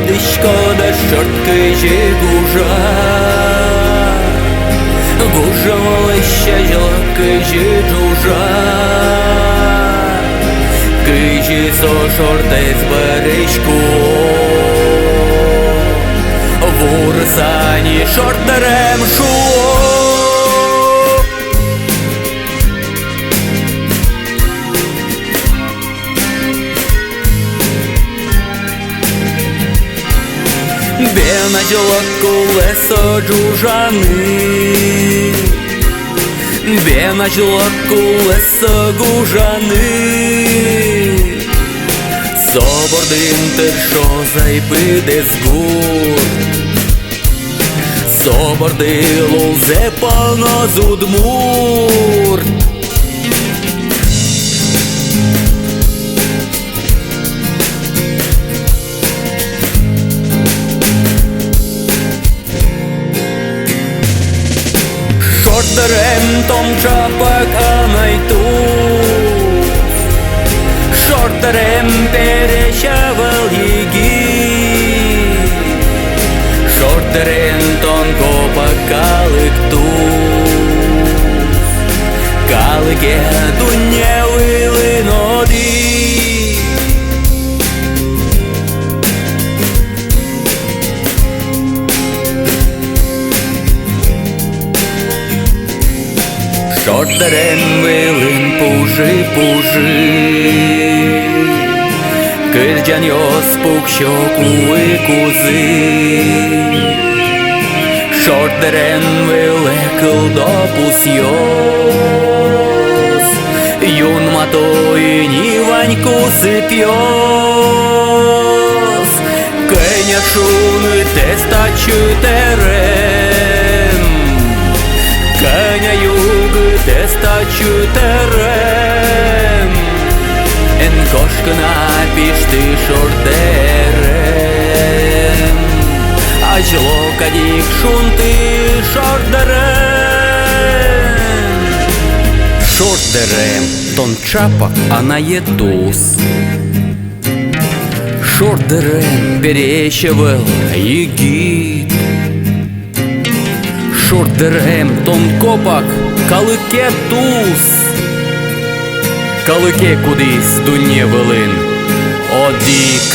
Водичко да шортки жі гужа. Гужа лище жлаки жі джужа. Кижі со шорти з бережку. Вурсані шортерем шуо. Бена жлаку лесо джужани. Бена жлаку лесо гужани. Собордин тершо зайпиде з гур. Собордилу зепано зудмур. Шортерем том чапак анайту. Шортерем перещавал еги. Шортерем тонко покалык туз. Калыке дуне вылы ноди. Шортерем вилин пужи. Кирдян йоспук щоку і кузи. Шортерен вилекл допус йос. Юн матоїні ваньку сипьос. Кеня шуни тестачу терем. Кеня юги тестачу терем. En koşkına pişti şorderem. Acılo kadik şunti şorderem. Şorderem ton çapa anayetus. Şorderem перещевел егит. Шортерем ton копак каликетус. Калике кудись дуне велин одік.